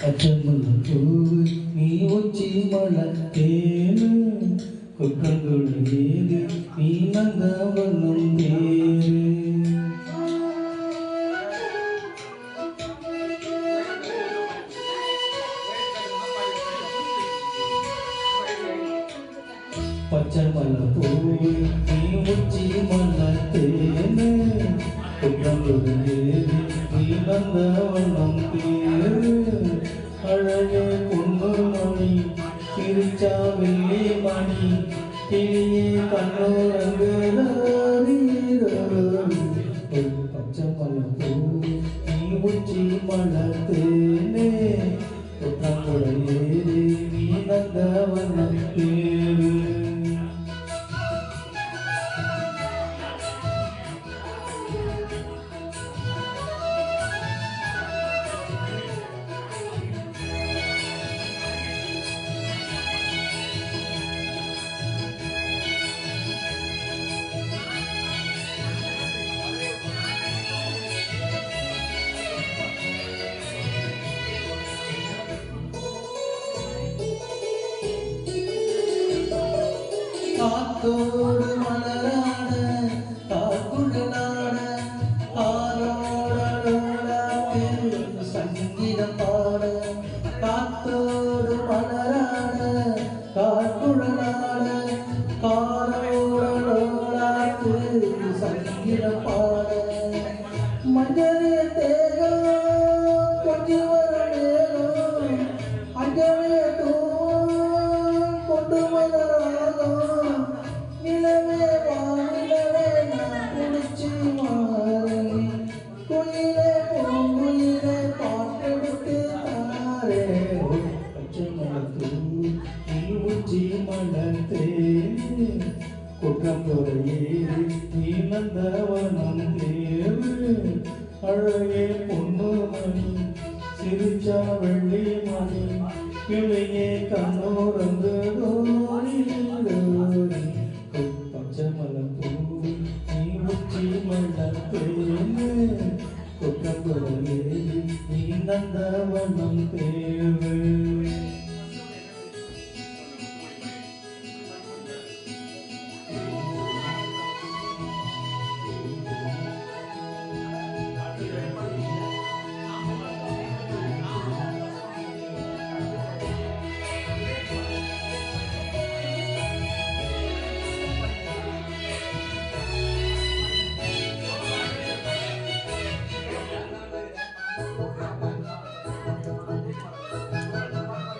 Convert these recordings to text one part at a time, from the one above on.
அச்சமல்லூவு நீ உச்சி மலத்தேனு குற்றங்குழலேது நீ நந்தவனம் தேரு பச்சமல்லூவு நீ உச்சி மலத்தேனு குற்றங்குழலேது நீ நந்தவனம் தேரு அழகே பொண்ணு மணி திருச்சாவிலே மணி கிளியே கண்ணோரங்கு பச்சை மலப்பூ நீ உச்சி மலத்தேனே குற்றங்குழலேது நீ நந்தவனம் தேரு காத்தோடு மலரான காக்குழலான ஆரோட சங்கீதம் பாட காத்தோடு மலரான காக்குழலான காரோடு சங்கீதம் பாட மஞ்சளே தேகம் கொஞ்சம் வர நேரம் அஞ்சலே கொண்டு வராதம் நிலவே வானிலவே நான் குளிச்சு மாறி குளிரே பூங்குளிரே பாட்டெடுத்து தாரே பச்சை மலத்தூ நீ உச்சி மலத்தேனு குற்றங்குழலேது நீ நந்தவனம் தேரு அழகே பொண்ணு மணி சிரிச்சா வெள்ளி மணி கிளையே கண்ணோரங்கு பச்சை மலப்பூ நீ உச்சி மலத்தேனு குற்றங்குழலேது நீ நந்தவனம் தேரு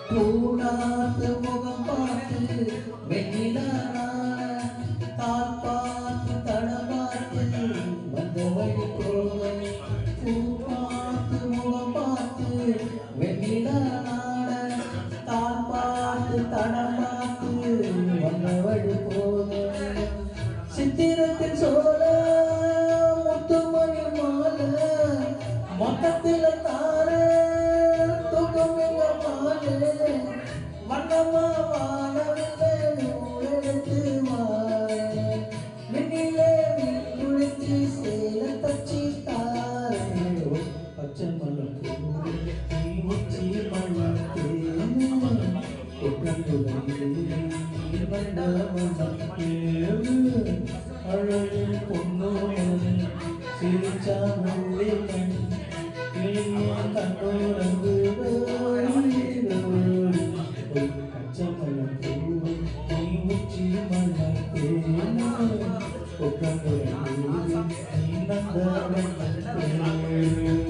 பூனாத்து முகம் பார்த்து வெண்ணிலா தால் பார்த்து தடம் பார்த்து வந்த வழி போவன் பூ பார்த்து முகம் பார்த்து வெண்ணிலா தால் பார்த்து தடம் பார்த்து வந்த வழி போவன் சித்திரத்தில் சோழ முத்துமணி மாலை மொத்தத்தில் தார தூக்கம் எங்க மாலை வண்ணமா வாழவில்லை எடுத்து மாறே மின்னிலே குளிச்சு சேல தச்சி தாரே பச்சை மலப்பூ நீ உச்சி மலத்தேனு குற்றங்குழலேது நீ நந்தவனம் தேரு அழகே பொண்ணு மணி சிரிச்சா வெள்ளி மணி கிளியே கண்ணோரங்கு பச்சை மலப்பூ நீ உச்சி மலத்தேனு குற்றங்குழலேது நீ நந்தவனம் தேரு